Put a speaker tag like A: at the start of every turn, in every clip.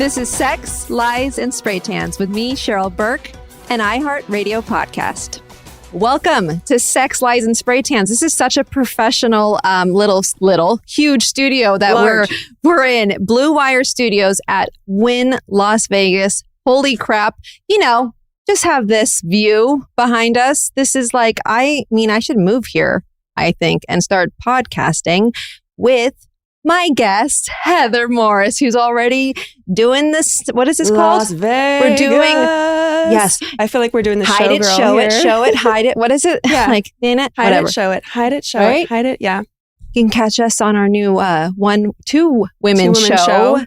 A: This is Sex, Lies, and Spray Tans with me, Cheryl Burke, an iHeartRadio podcast. Welcome to Sex, Lies, and Spray Tans. This is such a professional, huge studio that we're in. Blue Wire Studios at Wynn, Las Vegas. Holy crap. You know, just have this view behind us. This is like, I should move here, I think, and start podcasting with my guest, Heather Morris, who's already doing this. What is this called?
B: Las Vegas.
A: We're doing, yes.
B: I feel like we're doing the
A: hide it, show
B: here.
A: it, show it, hide it. What is it?
B: Yeah.
A: Like, in it?
B: Hide
A: Whatever.
B: it, show it, hide it, show
A: Right?
B: it, hide it. Yeah.
A: You can catch us on our new two women show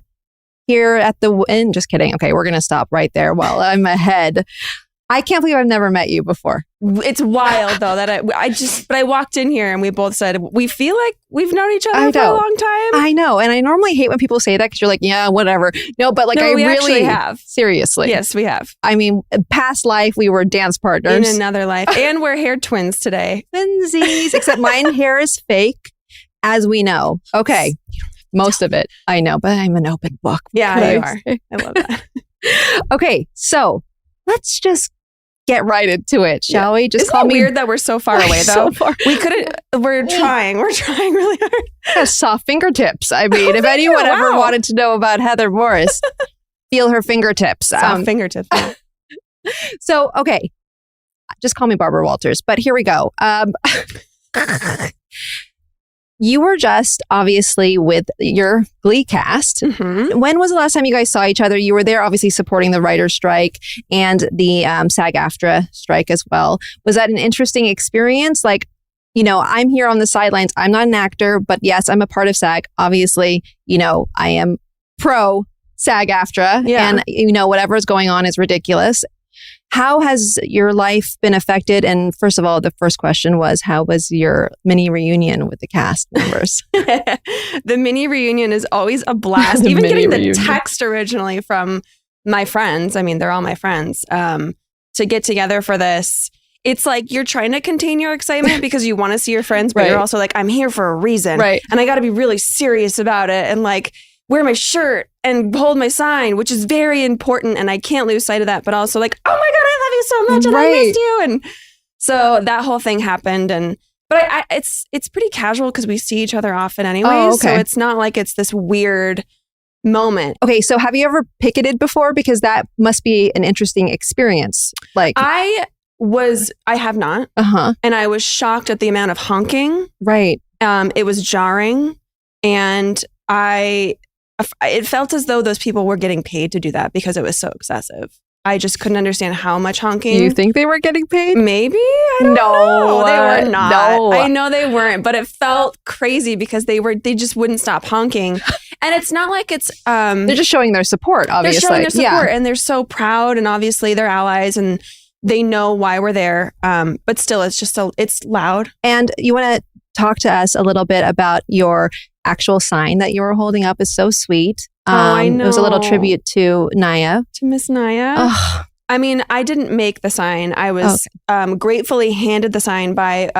A: here at the Wynn. Just kidding. Okay, we're going to stop right there while I'm ahead. I can't believe I've never met you before.
B: It's wild though that I walked in here and we both said we feel like we've known each other for a long time.
A: I know. And I normally hate when people say that because you're like, yeah, whatever. No, but like, I
B: we
A: really
B: have.
A: Seriously.
B: Yes, we have.
A: I mean, past life, we were dance partners.
B: In another life. And we're hair twins today.
A: Twinsies. Except mine hair is fake, as we know. Okay. Most of it. I know, but I'm an open book.
B: Yeah, you are. I love that.
A: Okay. So let's just get right into it, shall we? Just
B: Isn't it weird that we're so far away though?
A: So far.
B: We couldn't. We're trying really hard.
A: Yeah, soft fingertips. I mean, if anyone ever wanted to know about Heather Morris, feel her fingertips.
B: Soft fingertips. Yeah.
A: So, okay. Just call me Barbara Walters, but here we go. You were just obviously with your Glee cast.
B: Mm-hmm.
A: When was the last time you guys saw each other? You were there obviously supporting the writer's strike and the SAG-AFTRA strike as well. Was that an interesting experience? Like, you know, I'm here on the sidelines. I'm not an actor, but yes, I'm a part of SAG. Obviously, you know, I am pro SAG-AFTRA and, you know, whatever is going on is ridiculous. How has your life been affected? And first of all, the first question was, how was your mini reunion with the cast members?
B: The mini reunion is always a blast. Even getting the text originally from my friends, I mean, they're all my friends, to get together for this. It's like you're trying to contain your excitement because you want to see your friends, but you're also like, I'm here for a reason.
A: Right.
B: And I got to be really serious about it. And like, wear my shirt and hold my sign, which is very important. And I can't lose sight of that. But also like, oh my God, I love you so much and I missed you. And so that whole thing happened. But it's pretty casual because we see each other often anyways.
A: Oh, okay.
B: So it's not like it's this weird moment.
A: Okay, so have you ever picketed before? Because that must be an interesting experience. Like
B: I have not. And I was shocked at the amount of honking.
A: Right.
B: It was jarring. And it felt as though those people were getting paid to do that because it was so excessive. I just couldn't understand how much honking.
A: You think they were getting paid?
B: Maybe. I don't know. They were not.
A: No.
B: I know they weren't, but it felt crazy because they just wouldn't stop honking. And it's not like it's
A: they're just showing their support, obviously.
B: They're showing their support and they're so proud and obviously they're allies and they know why we're there. But still it's loud.
A: And you want to talk to us a little bit about your actual sign that you were holding up. Is so sweet.
B: I know.
A: It was a little tribute to Naya.
B: To Miss Naya.
A: Oh.
B: I mean, I didn't make the sign. I was gratefully handed the sign by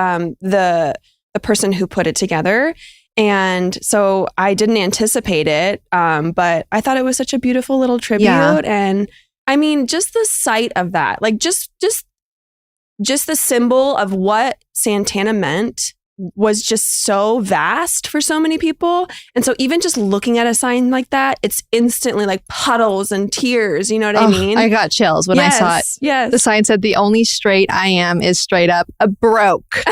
B: the person who put it together. And so I didn't anticipate it. But I thought it was such a beautiful little tribute.
A: Yeah.
B: And I mean, just the sight of that, like just the symbol of what Santana meant was just so vast for so many people. And so even just looking at a sign like that, it's instantly like puddles and tears. You know what I mean?
A: I got chills when I saw it.
B: Yes.
A: The sign said, "The only straight I am is straight up broke."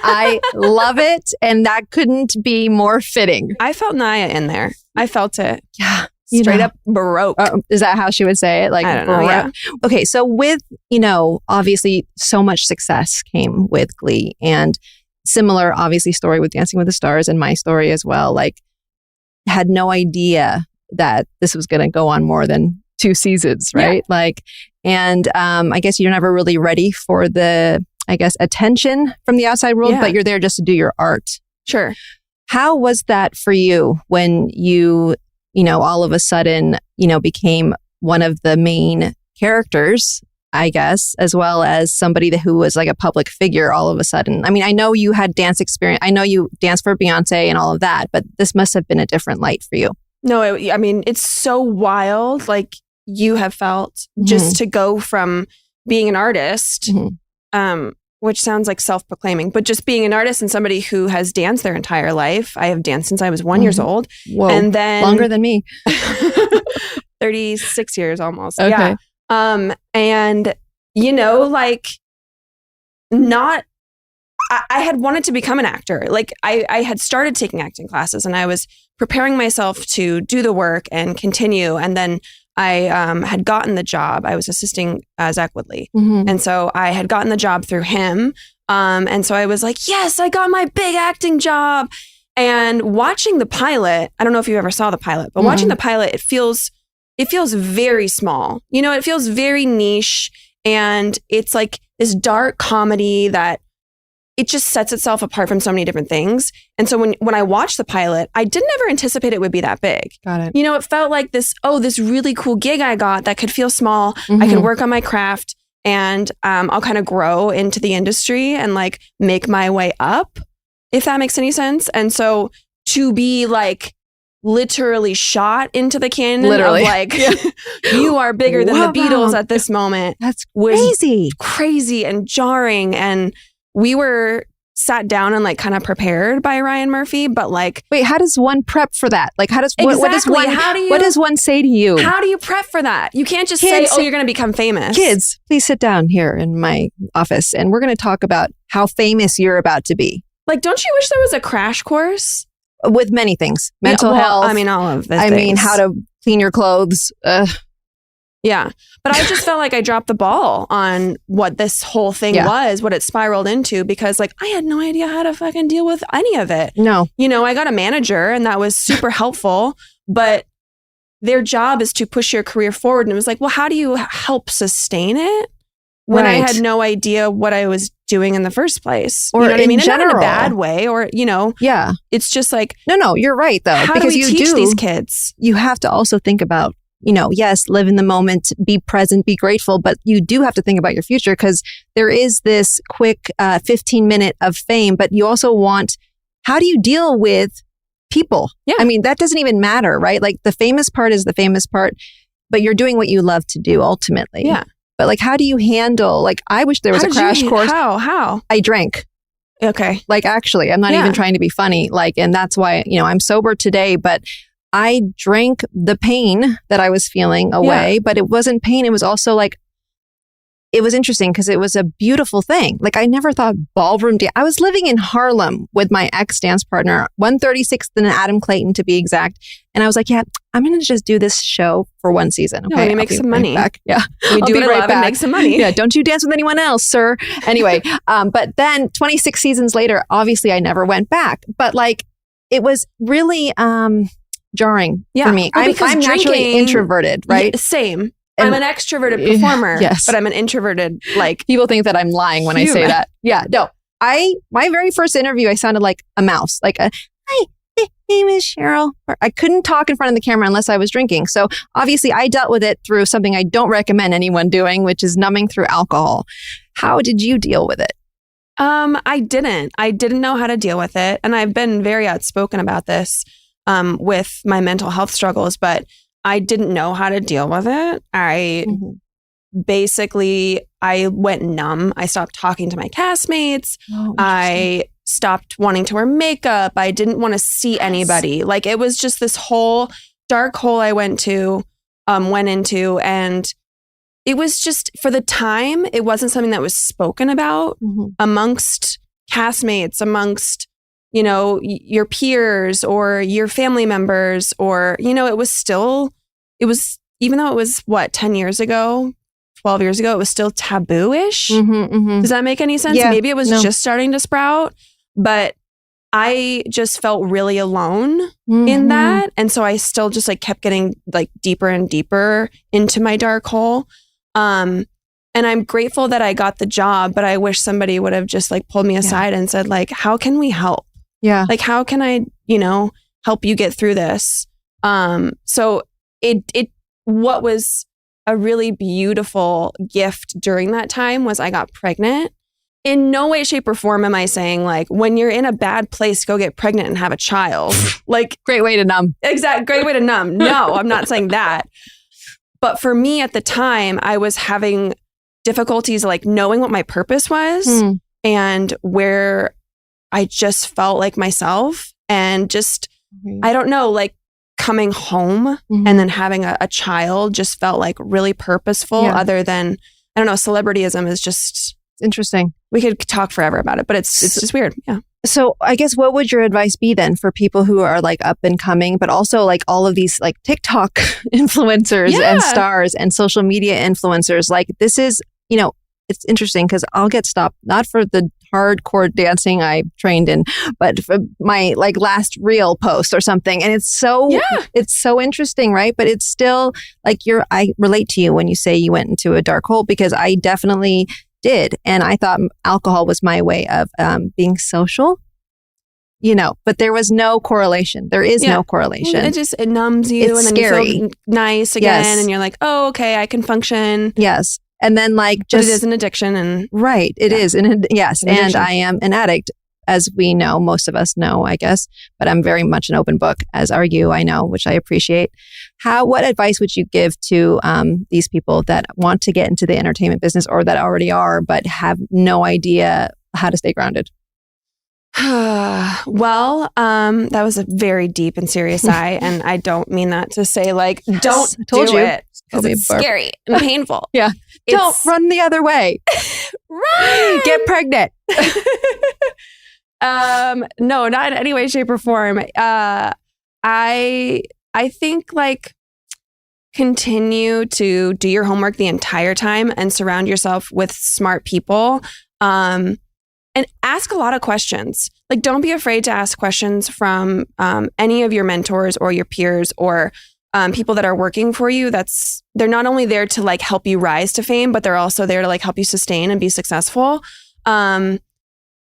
A: I love it. And that couldn't be more fitting.
B: I felt Naya in there. I felt it.
A: Yeah.
B: Straight up baroque.
A: Is that how she would say it? Like,
B: I don't know. Yeah.
A: Okay. So with, you know, obviously so much success came with Glee and similar, obviously, story with Dancing with the Stars and my story as well. Like, had no idea that this was going to go on more than 2 seasons, right? Yeah. Like, and I guess you're never really ready for the, attention from the outside world, but you're there just to do your art.
B: Sure.
A: How was that for you when you all of a sudden, became one of the main characters, I guess, as well as somebody who was like a public figure all of a sudden? I mean, I know you had dance experience. I know you danced for Beyonce and all of that, but this must have been a different light for you.
B: No, I mean, it's so wild. Like you have felt just to go from being an artist, which sounds like self-proclaiming, but just being an artist and somebody who has danced their entire life. I have danced since I was 1 year old.
A: Whoa,
B: and then
A: longer than me.
B: 36 years almost.
A: Okay.
B: Yeah. And you know, like I had wanted to become an actor. Like I had started taking acting classes and I was preparing myself to do the work and continue. And then I had gotten the job. I was assisting Zach Woodley. And so I had gotten the job through him. And so I was like, yes, I got my big acting job. And watching the pilot, I don't know if you ever saw the pilot, but watching the pilot, it feels very small. You know, it feels very niche. And it's like this dark comedy that it just sets itself apart from so many different things. And so when I watched the pilot, I didn't ever anticipate it would be that big.
A: Got it.
B: You know, it felt like this really cool gig I got that could feel small. I could work on my craft and I'll kind of grow into the industry and like make my way up, if that makes any sense. And so to be like literally shot into the cannon of like, you are bigger than the Beatles at this moment.
A: That's
B: crazy and jarring. And we were sat down and like kind of prepared by Ryan Murphy, but like,
A: wait, how does one prep for that? Like, what does one say to you?
B: How do you prep for that? You can't just say, oh, you're going to become famous.
A: Kids, please sit down here in my office and we're going to talk about how famous you're about to be.
B: Like, don't you wish there was a crash course?
A: With many things, mental health.
B: I mean, all of this.
A: I mean, how to clean your clothes.
B: Yeah. But I just felt like I dropped the ball on what this whole thing was, what it spiraled into, because like I had no idea how to fucking deal with any of it.
A: No.
B: You know, I got a manager and that was super helpful, but their job is to push your career forward. And it was like, well, how do you help sustain it when I had no idea what I was doing in the first place?
A: Or
B: you know what I mean?
A: General.
B: And not in a bad way, or, you know, it's just like,
A: no, you're right though.
B: How
A: because
B: do we teach these kids?
A: You have to also think about, you know, yes, live in the moment, be present, be grateful, but you do have to think about your future because there is this quick 15-minute of fame, but you also want, how do you deal with people? Yeah. I mean, that doesn't even matter, right? Like the famous part is the famous part, but you're doing what you love to do ultimately.
B: Yeah.
A: But like, how do you handle, like, I wish there was a crash course.
B: How?
A: I drank.
B: Okay.
A: Like, actually, I'm not even trying to be funny. Like, and that's why, you know, I'm sober today, but I drank the pain that I was feeling away, but it wasn't pain. It was also like, it was interesting because it was a beautiful thing. Like I never thought ballroom dance. I was living in Harlem with my ex dance partner, 136th and Adam Clayton to be exact. And I was like, yeah, I'm going to just do this show for one season. Okay.
B: No, you make some money.
A: Back. Yeah.
B: We do it right and make some money.
A: Yeah. Don't you dance with anyone else, sir. Anyway. But then 26 seasons later, obviously I never went back, but like it was really, jarring for me.
B: Well,
A: I'm naturally introverted, right?
B: Yeah, same. And I'm an extroverted performer, but I'm an introverted, like...
A: People think that I'm lying when I say that. Yeah, no. My very first interview, I sounded like a mouse. Like, hi, my name is Cheryl. I couldn't talk in front of the camera unless I was drinking. So obviously I dealt with it through something I don't recommend anyone doing, which is numbing through alcohol. How did you deal with it?
B: I didn't know how to deal with it. And I've been very outspoken about this with my mental health struggles, but I didn't know how to deal with it. I went numb. I stopped talking to my castmates. I stopped wanting to wear makeup. I didn't want to see anybody. Like it was just this whole dark hole I went into, and it was just, for the time, it wasn't something that was spoken about amongst castmates, amongst, you know, your peers or your family members, or, you know, it was, even though it was 10 years ago, 12 years ago, it was still taboo-ish. Does that make any sense?
A: Yeah,
B: Maybe it was just starting to sprout, but I just felt really alone in that. And so I still just like kept getting like deeper and deeper into my dark hole. And I'm grateful that I got the job, but I wish somebody would have just like pulled me aside and said like, how can we help?
A: Yeah.
B: Like, how can I, you know, help you get through this? So what was a really beautiful gift during that time was I got pregnant in no way, shape, or form am I saying like when you're in a bad place, go get pregnant and have a child. Like
A: great way to numb.
B: Great way to numb. No, I'm not saying that. But for me at the time, I was having difficulties like knowing what my purpose was and where I just felt like myself and just, I don't know, like coming home and then having a child just felt like really purposeful other than, I don't know, celebrityism is just
A: interesting.
B: We could talk forever about it, but it's just weird. Yeah.
A: So I guess what would your advice be then for people who are like up and coming, but also like all of these like TikTok influencers and stars and social media influencers? Like this is, you know, it's interesting because I'll get stopped, not for the hardcore dancing I trained in, but for my like last reel post or something. And it's so interesting, right? But it's still like I relate to you when you say you went into a dark hole because I definitely did. And I thought alcohol was my way of being social, you know, but there was no correlation. There is no correlation.
B: It numbs you
A: it's
B: and then
A: scary.
B: You feel nice again and you're like, oh, okay, I can function.
A: Yes. And then like
B: but it is an addiction and
A: right. It is. And yes. And I am an addict, as we know, most of us know, I guess, but I'm very much an open book, as are you, I know, which I appreciate. What advice would you give to these people that want to get into the entertainment business or that already are, but have no idea how to stay grounded?
B: Well, that was a very deep and serious sigh. And I don't mean that to say like, don't do it. Because it's scary and painful.
A: Don't run the other way.
B: Run!
A: Get pregnant.
B: No, not in any way, shape, or form. I think like continue to do your homework the entire time and surround yourself with smart people. And ask a lot of questions. Like, don't be afraid to ask questions from any of your mentors or your peers or people that are working for you. They're not only there to like help you rise to fame, but they're also there to like help you sustain and be successful. You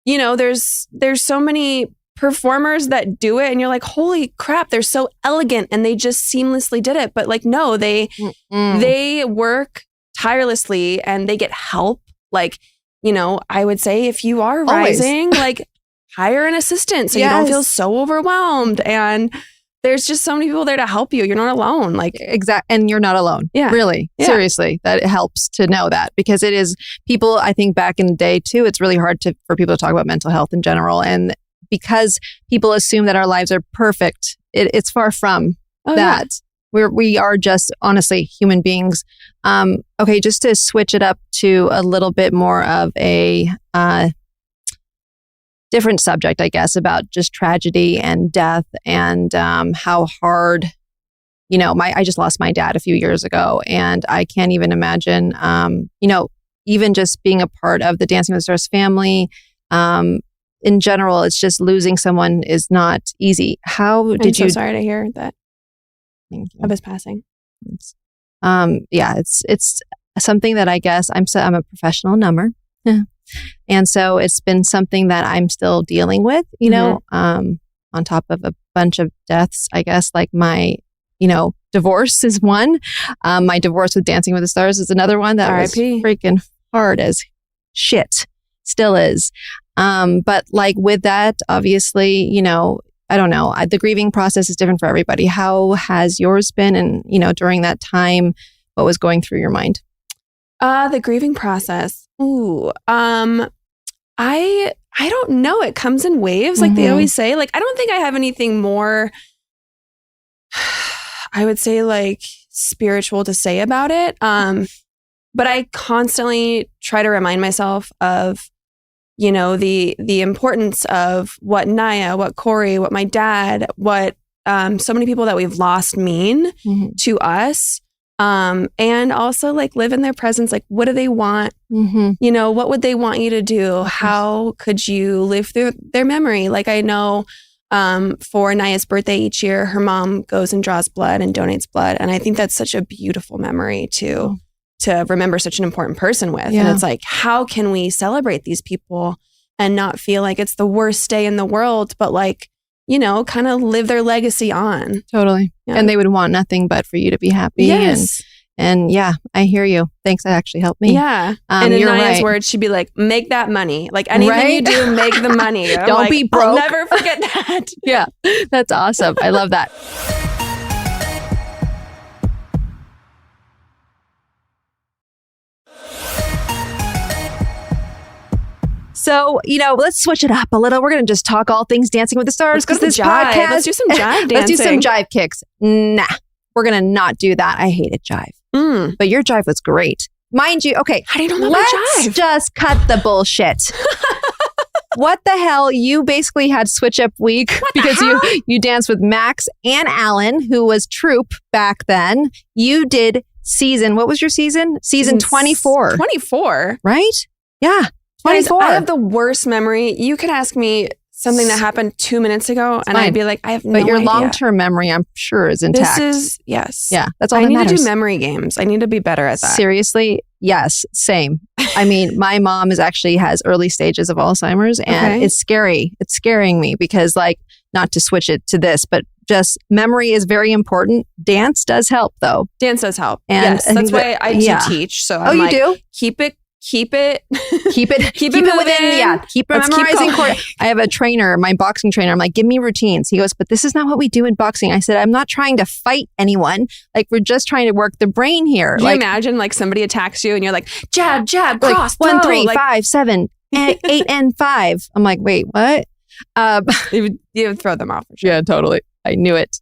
B: know, there's so many performers that do it and you're like, holy crap, they're so elegant and they just seamlessly did it. But like, no, they work tirelessly and they get help. Like, you know, I would say if you are rising, like hire an assistant so you don't feel so overwhelmed. And there's just so many people there to help you. You're not alone. Like
A: and you're not alone. Yeah. Really. Yeah. Seriously. That it helps to know that because it is people, I think back in the day too, it's really hard for people to talk about mental health in general. And because people assume that our lives are perfect, it's far from that. We are just honestly human beings. Okay. Just to switch it up to a little bit more of a, different subject, I guess, about just tragedy and death and how hard, you know, I just lost my dad a few years ago and I can't even imagine, you know, even just being a part of the Dancing with the Stars family. In general, it's just losing someone is not easy. How did you?
B: I'm so sorry to hear that of his passing.
A: Yeah, it's something that I guess I'm a professional number. And so it's been something that I'm still dealing with, you know, on top of a bunch of deaths, I guess, like my, you know, divorce is one. My divorce with Dancing with the Stars is another one that was freaking hard as shit. Still is. But like with that, obviously, you know, I don't know. The grieving process is different for everybody. How has yours been? And, you know, during that time, what was going through your mind?
B: The grieving process. Ooh, I don't know. It comes in waves, like they always say. Like, I don't think I have anything more, I would say, like spiritual to say about it. But I constantly try to remind myself of, you know, the importance of what Naya, what Corey, what my dad, what so many people that we've lost mean to us. And also like live in their presence. Like, what do they want? You know, what would they want you to do? How could you live through their memory? Like, I know, for Naya's birthday each year, her mom goes and draws blood and donates blood. And I think that's such a beautiful memory to remember such an important person with. And it's like, how can we celebrate these people and not feel like it's the worst day in the world, but like, you know, kind of live their legacy on.
A: Totally. Yeah. And they would want nothing but for you to be happy And yeah, I hear you. Thanks. That actually helped me.
B: Yeah. And in
A: you're
B: Naya's
A: right.
B: words, she'd be like, make that money. Like anything
A: Right?
B: you do, make the money. I'm
A: Don't
B: like,
A: be broke.
B: I'll never forget that.
A: Yeah, that's awesome. I love that. So, let's switch it up a little. We're going to just talk all things Dancing with the Stars because this podcast.
B: Let's do some jive dancing.
A: Let's do some jive kicks. Nah, we're going to not do that. I hated jive. But your jive was great. Mind you, okay.
B: How do you know about
A: let's
B: jive?
A: Just cut the bullshit. What the hell? You basically had switch up week because you danced with Max and Alan, who was troupe back then. You did what was your season? Season 24.
B: 24?
A: Right? Yeah. 24.
B: I have the worst memory. You could ask me something that happened 2 minutes ago and I'd be like, I have no idea.
A: But your long-term memory, I'm sure, is intact.
B: Yes.
A: Yeah, that's all that
B: matters. I need to do
A: matters.
B: memory games. I need to be better at that.
A: Seriously? Yes, same. I mean, my mom has early stages of Alzheimer's and it's scary. It's scaring me because not to switch it to this, but just memory is very important. Dance does help though.
B: Dance does help.
A: And
B: yes, that's why I do teach. So I'm
A: you do?
B: Keep it
A: keep it within. Keep
B: Let's
A: memorizing.
B: keep
A: I have a trainer, my boxing trainer. I'm like, give me routines. He goes, but this is not what we do in boxing. I said, I'm not trying to fight anyone. We're just trying to work the brain here.
B: Can you imagine somebody attacks you and you're like, jab, jab, cross,
A: 1, 3, 5, 7, 8, and 5. I'm like, wait, what?
B: You would throw them off for sure.
A: Yeah, totally. I knew it.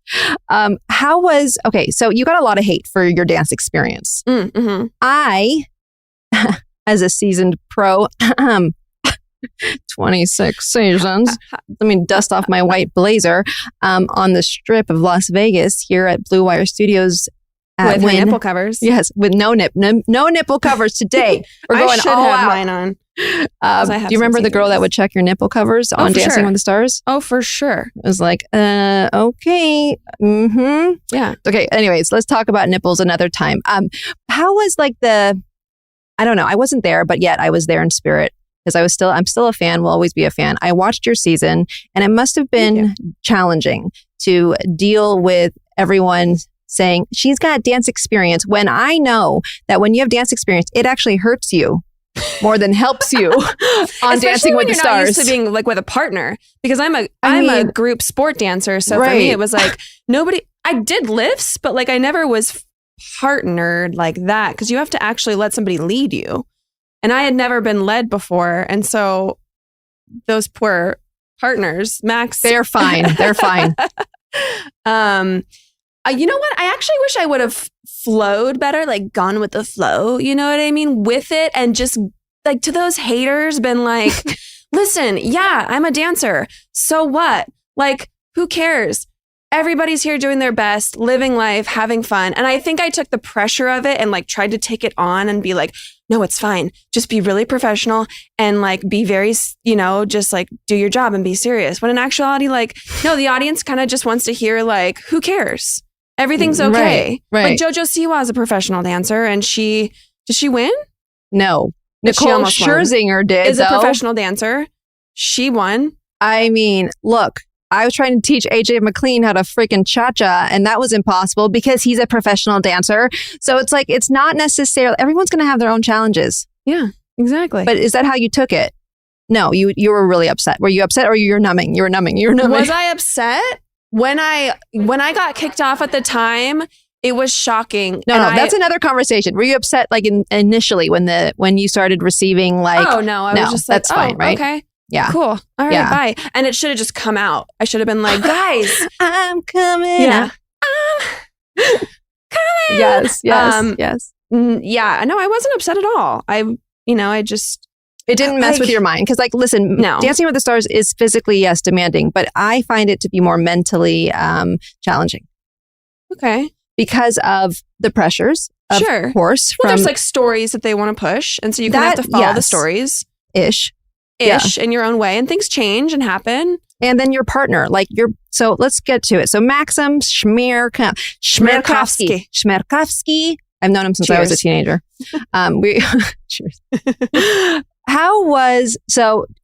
A: So you got a lot of hate for your dance experience.
B: Mm-hmm.
A: I, as a seasoned pro, 26 seasons, let me dust off my white blazer, on the strip of Las Vegas here at Blue Wire Studios.
B: With nipple covers.
A: Yes, with no nipple covers today. We're going
B: I should
A: all
B: have
A: out.
B: mine on.
A: Do you remember the girl that would check your nipple covers on Dancing with the Stars?
B: Oh, for sure.
A: It was like, okay. Mm-hmm.
B: Yeah.
A: Okay. Anyways, let's talk about nipples another time. How was I don't know. I wasn't there, but yet I was there in spirit because I'm still a fan, will always be a fan. I watched your season and it must have been challenging to deal with everyone saying she's got dance experience when I know that when you have dance experience, it actually hurts you more than helps you on Dancing with the Stars.
B: Not used to being with a partner because I'm a group sport dancer. So for me, it was nobody. I did lifts, but I never was partnered like that because you have to actually let somebody lead you, and I had never been led before, and so those poor partners, Max,
A: they're fine. They're fine.
B: You know what? I actually wish I would have flowed better, gone with the flow, you know what I mean? With it and just to those haters been listen, yeah, I'm a dancer. So what? Who cares? Everybody's here doing their best, living life, having fun. And I think I took the pressure of it and tried to take it on and be no, it's fine. Just be really professional and be very, just do your job and be serious. When in actuality, no, the audience kind of just wants to hear who cares? Everything's okay.
A: Right.
B: JoJo Siwa is a professional dancer and did she win?
A: No. Nicole Scherzinger did.
B: Is a professional dancer. She won.
A: I mean, look, I was trying to teach AJ McLean how to freaking cha-cha and that was impossible because he's a professional dancer. So it's it's not necessarily, everyone's going to have their own challenges.
B: Yeah, exactly.
A: But is that how you took it? No, you were really upset. Were you upset or you were numbing? You were numbing.
B: Was I upset? When I got kicked off at the time, it was shocking.
A: No, that's another conversation. Were you upset initially when you started receiving
B: Oh no, I was just
A: that's fine, right?
B: Okay.
A: Yeah.
B: Cool. All right, bye. And it should have just come out. I should have been guys,
A: I'm coming.
B: Yeah.
A: I'm coming. Yes. Yes.
B: Yeah. No, I wasn't upset at all. I just.
A: It didn't mess with your mind. Because listen,
B: no.
A: Dancing with the Stars is physically, yes, demanding, but I find it to be more mentally challenging.
B: Okay.
A: Because of the pressures, of course.
B: Well, there's stories that they want to push. And so you have to follow the stories.
A: Ish,
B: in your own way. And things change and happen.
A: And then your partner, so let's get to it. So Maxim Chmerkovsky. I've known him since I was a teenager. Cheers.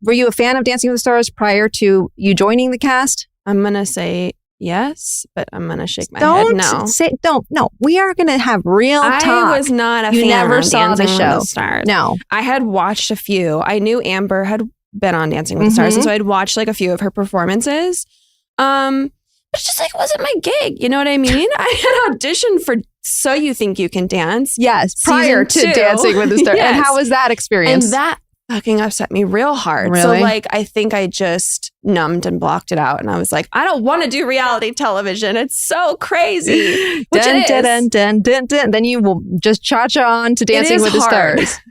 A: were you a fan of Dancing with the Stars prior to you joining the cast?
B: I'm going to say yes, but I'm going to shake my head no.
A: No. We are going to have real talk.
B: I was not a fan.
A: You never saw the show.
B: With the Stars.
A: No.
B: I had watched a few. I knew Amber had been on Dancing with the Stars, and so I'd watched like a few of her performances. But it's just like, it wasn't my gig. You know what I mean? I had auditioned for So You Think You Can Dance.
A: Yes, prior to Dancing with the Stars.
B: Yes.
A: And how was that experience?
B: And that fucking upset me real hard.
A: Really?
B: So like, I think I just numbed and blocked it out. And I was like, I don't want to do reality television. It's so crazy. Which
A: dun,
B: it
A: dun,
B: is.
A: dun, dun, dun. Then you will just cha-cha on to Dancing with
B: hard.
A: the Stars.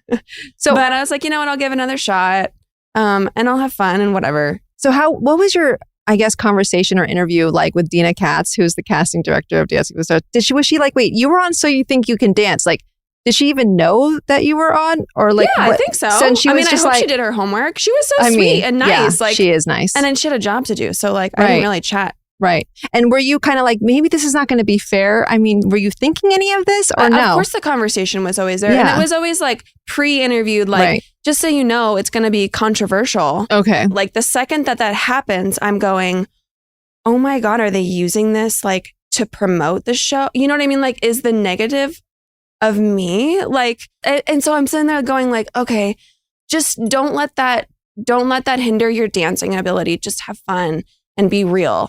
A: So,
B: but I was like, you know what? I'll give it another shot. And I'll have fun and whatever.
A: So what was your, I guess, conversation or interview like with Dina Katz, who's the casting director of Dancing with the Stars? Was she like, wait, you were on So You Think You Can Dance? Like, did she even know that you were on? Or like,
B: yeah, I think so.
A: So she was
B: I
A: just
B: hope
A: like,
B: she did her homework. She was so sweet and nice.
A: Yeah,
B: like,
A: she is nice.
B: And then she had a job to do. So like, I didn't really chat.
A: Right. And were you kind of like, maybe this is not going to be fair? I mean, were you thinking any of this or no?
B: Of course the conversation was always there.
A: Yeah.
B: And it was always like pre-interviewed, like, just so you know, it's going to be controversial.
A: Okay.
B: Like the second that happens, I'm going, oh my God, are they using this like to promote the show? You know what I mean? Like, is the negative of me? Like, and so I'm sitting there going like, okay, just don't let that hinder your dancing ability. Just have fun and be real.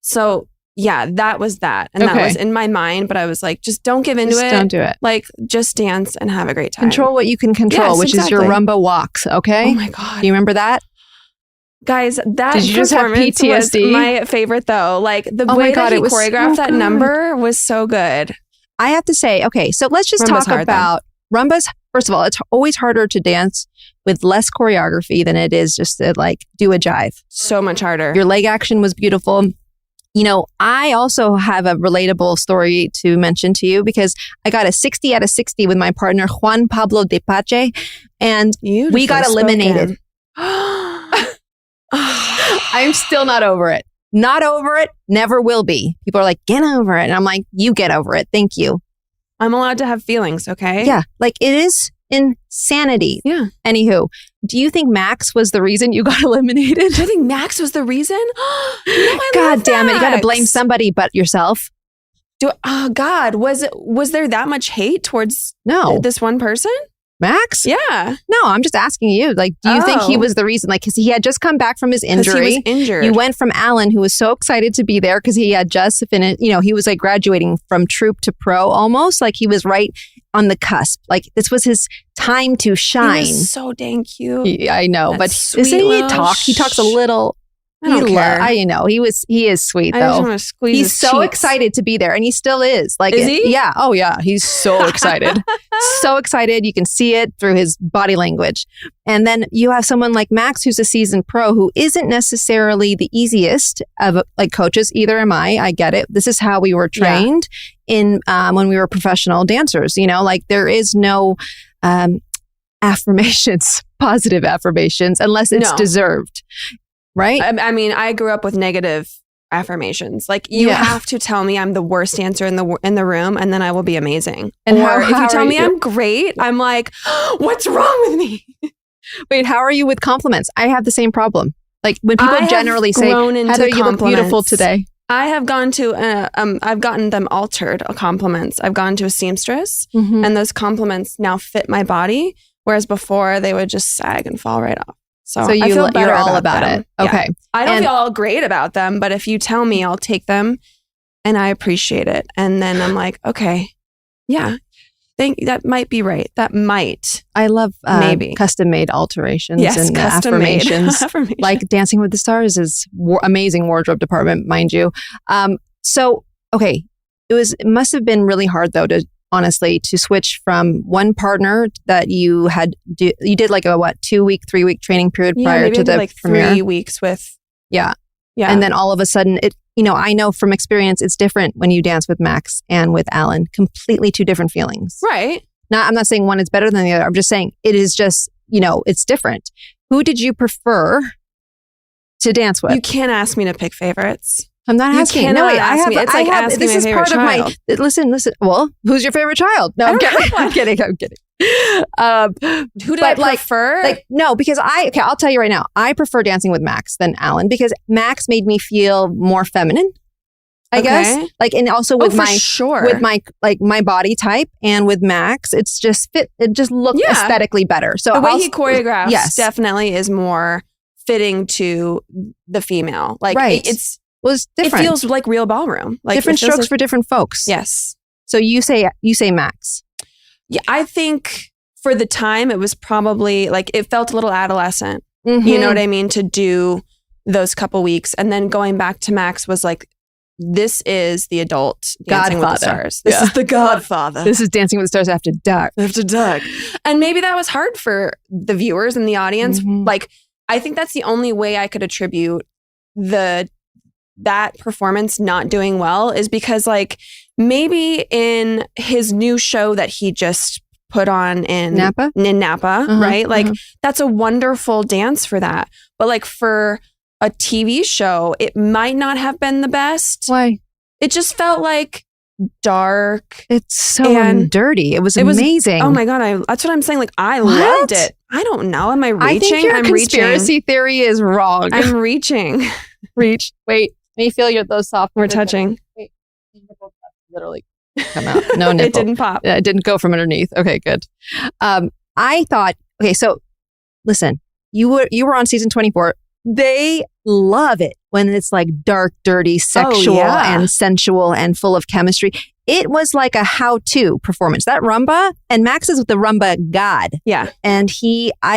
B: So yeah, that was that. And that was in my mind, but I was like, just don't give into it.
A: Don't do it.
B: Like, just dance and have a great time.
A: Control what you can control, which is your rumba walks. Okay.
B: Oh my God.
A: Do you remember that?
B: Guys, that
A: Did you just have
B: performance
A: PTSD?
B: was my favorite though. Like the way that he choreographed that number was so good.
A: I have to say, okay, so let's just talk about Rumba's. First of all, it's always harder to dance with less choreography than it is just to like do a jive.
B: So much harder.
A: Your leg action was beautiful. You know, I also have a relatable story to mention to you because I got a 60 out of 60 with my partner, Juan Pablo de Pache, and we got eliminated. I'm still not over it. Not over it. Never will be. People are like, get over it. And I'm like, you get over it. Thank you.
B: I'm allowed to have feelings, okay?
A: Yeah. Like it is insanity.
B: Yeah.
A: Anywho, do you think Max was the reason you got eliminated?
B: Do you think Max was the reason?
A: God damn it. You got to blame somebody but yourself.
B: Oh God. Was there that much hate towards this one person?
A: Max?
B: Yeah.
A: No, I'm just asking you. Like, do you think he was the reason? Like, because he had just come back from his injury.
B: He was injured.
A: You went from Alan, who was so excited to be there because he had just finished, you know, he was like graduating from troupe to pro almost. Like he was right on the cusp. Like this was his time to shine.
B: He was so dang cute.
A: Yeah, I know. But isn't he He talks a little.
B: I don't care.
A: You know, he is sweet though.
B: I just want to squeeze
A: He's
B: his
A: so
B: cheeks.
A: excited to be there, and he still is. Like,
B: is he?
A: Yeah. Oh yeah. He's so excited. So excited. You can see it through his body language. And then you have someone like Max, who's a seasoned pro, who isn't necessarily the easiest of like coaches. Either am I. I get it. This is how we were trained in when we were professional dancers. You know, like there is no affirmations, positive affirmations, unless it's deserved. Right?
B: I mean, I grew up with negative affirmations. Like you have to tell me I'm the worst dancer in the room, and then I will be amazing. And if you tell me I'm great, I'm like, what's wrong with me?
A: Wait, how are you with compliments? I have the same problem. Like when people generally say, "Heather, you look beautiful today."
B: I have gone to, I've gotten them altered compliments. I've gone to a seamstress, and those compliments now fit my body, whereas before they would just sag and fall right off. So
A: you're all about it. Okay.
B: Yeah. I don't feel all great about them, but if you tell me, I'll take them and I appreciate it. And then I'm like, okay, yeah, that might be right. That might.
A: I love
B: maybe
A: custom made alterations and affirmations. Like Dancing with the Stars is amazing wardrobe department, mind you. So, okay. It must have been really hard though honestly, to switch from one partner that you did like a 2-week, 3-week training period prior to the
B: like
A: premiere.
B: 3 weeks with.
A: Yeah. And then all of a sudden I know from experience, it's different when you dance with Max and with Alan, completely two different feelings.
B: Right.
A: Now, I'm not saying one is better than the other. I'm just saying it is just, it's different. Who did you prefer to dance with?
B: You can't ask me to pick favoriets.
A: I'm not asking.
B: No, wait, it's like asking
A: this is part
B: child.
A: of my. Listen. Well, who's your favorite child? No, I'm kidding. I'm kidding.
B: Who do I prefer?
A: Like no, because I'll tell you right now. I prefer dancing with Max than Alan because Max made me feel more feminine. I guess. Like, and also with
B: for sure.
A: with my body type and with Max, it just looked aesthetically better. So
B: the way he choreographs definitely is more fitting to the female. Like it's different. It feels like real ballroom. Like
A: different strokes for different folks.
B: Yes.
A: So you say Max.
B: Yeah, I think for the time it was probably like it felt a little adolescent. You know what I mean? To do those couple weeks, and then going back to Max was like, this is the adult Dancing with the Stars. This is the Godfather.
A: This is Dancing with the Stars after dark.
B: After dark. And maybe that was hard for the viewers and the audience. Like, I think that's the only way I could attribute that performance not doing well is because, like, maybe in his new show that he just put on in Napa, right? Like, that's a wonderful dance for that. But like for a TV show, it might not have been the best.
A: Why?
B: It just felt like dark.
A: It's so dirty. It was amazing.
B: Oh my God. That's what I'm saying. Like, I loved it. I don't know. Am I reaching?
A: I think your conspiracy theory is wrong.
B: I'm reaching.
A: Reach. Wait. Let me feel those soft.
B: We're touching.
A: Wait. Literally come out. No nipple.
B: It didn't pop.
A: It didn't go from underneath. Okay, good. I thought, okay, so listen, you were on season 24. They love it when it's like dark, dirty, sexual and sensual and full of chemistry. It was like a how-to performance. That rumba, and Max is the rumba god.
B: Yeah.
A: And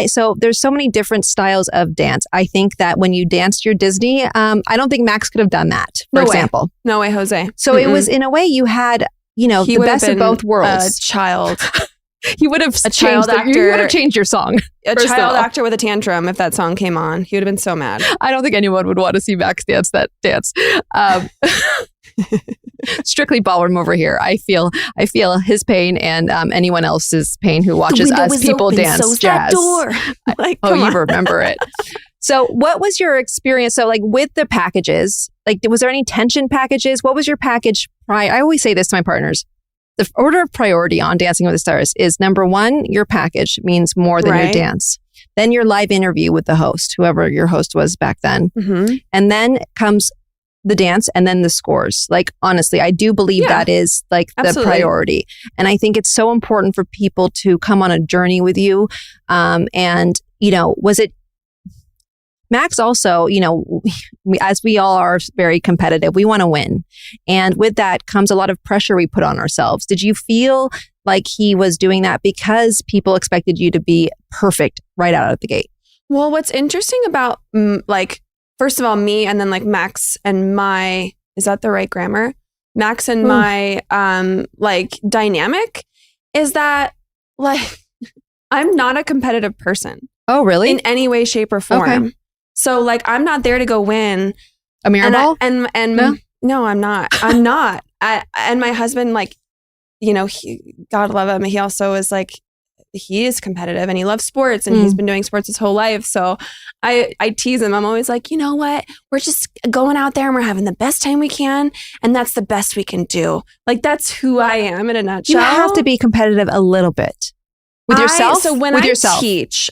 A: so there's so many different styles of dance. I think that when you danced your Disney, I don't think Max could have done that, for example.
B: No way, Jose.
A: So it was, in a way, you had, the best of both worlds.
B: A child.
A: He would have changed your song.
B: A child actor with a tantrum if that song came on. He would have been so mad.
A: I don't think anyone would want to see Max dance that dance. Strictly ballroom over here. I feel his pain and anyone else's pain who watches us people dance jazz.
B: Door.
A: You remember it. So what was your experience? So like with the packages, like was there any tension packages? What was your package? I always say this to my partners. The order of priority on Dancing with the Stars is number 1, your package means more than your dance. Then your live interview with the host, whoever your host was back then. And then comes the dance and then the scores. Like, honestly, I do believe that is like the priority. And I think it's so important for people to come on a journey with you. And, was it Max also, as we all are very competitive, we want to win. And with that comes a lot of pressure we put on ourselves. Did you feel like he was doing that because people expected you to be perfect right out of the gate?
B: Well, what's interesting about first of all, me and then like Max and is that the right grammar? Max and my dynamic is that like I'm not a competitive person.
A: Oh, really?
B: In any way, shape, or form. Okay. So like I'm not there to go win
A: a mirror ball.
B: And no, I'm not. I'm not. And my husband, like, God love him. He also is like, he is competitive and he loves sports and he's been doing sports his whole life. So I tease him. I'm always like, you know what? We're just going out there and we're having the best time we can. And that's the best we can do. Like, that's who I am in a nutshell.
A: You have to be competitive a little bit. With yourself?
B: So when I teach,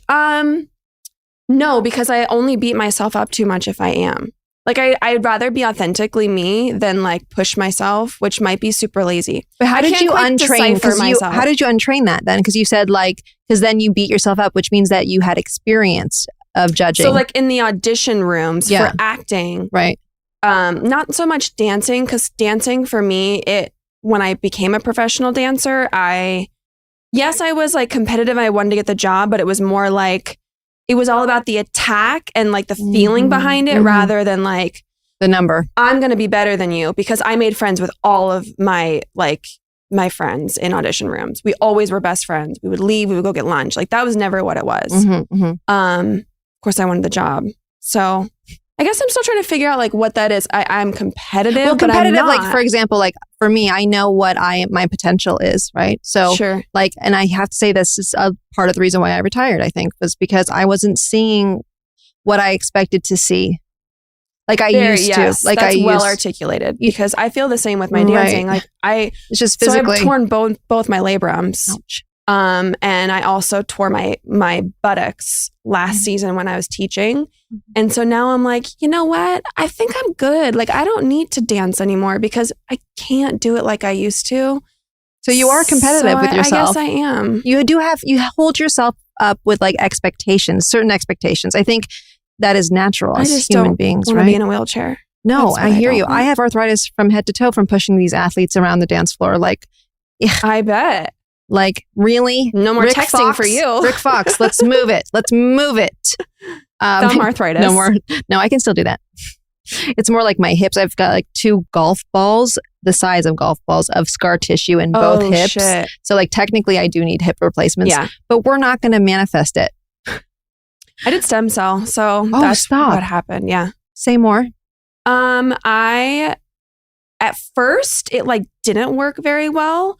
B: no, because I only beat myself up too much if I am. Like, I'd rather be authentically me than like push myself, which might be super lazy.
A: But how did you untrain? How did you untrain that then? Because you said because then you beat yourself up, which means that you had experience of judging.
B: So like in the audition rooms for acting,
A: right?
B: Not so much dancing, because dancing for me, when I became a professional dancer, I was like competitive. I wanted to get the job, but it was more like, it was all about the attack and like the feeling behind it rather than like
A: the number.
B: I'm going to be better than you, because I made friends with all of my friends in audition rooms. We always were best friends. We would leave, we would go get lunch. Like, that was never what it was. Of course I wanted the job. So I guess I'm still trying to figure out like what that is. I'm competitive,
A: well,
B: but I'm not.
A: Like, for example, like for me, I know what my potential is, right? So
B: sure.
A: Like, and I have to say this is a part of the reason why I retired, I think, was because I wasn't seeing what I expected to see. Like I used to. Like,
B: that's well articulated, because I feel the same with my dancing. Like it's just physically. So I've torn both my labrums.
A: Ouch.
B: And I also tore my buttocks last season when I was teaching. And so now I'm like, you know what? I think I'm good. Like, I don't need to dance anymore because I can't do it like I used to.
A: So you are competitive with yourself.
B: I guess I am.
A: You hold yourself up with like expectations, certain expectations. I think that is natural as human beings, right?
B: I want to be in a wheelchair.
A: No, I hear you. I have arthritis from head to toe from pushing these athletes around the dance floor. Like, yeah.
B: I bet.
A: Like, really?
B: No more texting for you.
A: Rick Fox, let's move it. Let's move it.
B: Thumb arthritis.
A: No more. No, I can still do that. It's more like my hips. I've got like 2 golf balls, the size of golf balls, of scar tissue in both hips.
B: Shit.
A: So like technically I do need hip replacements. Yeah. But we're not going to manifest it.
B: I did stem cell. So that's what happened. Yeah.
A: Say more.
B: At first it like didn't work very well.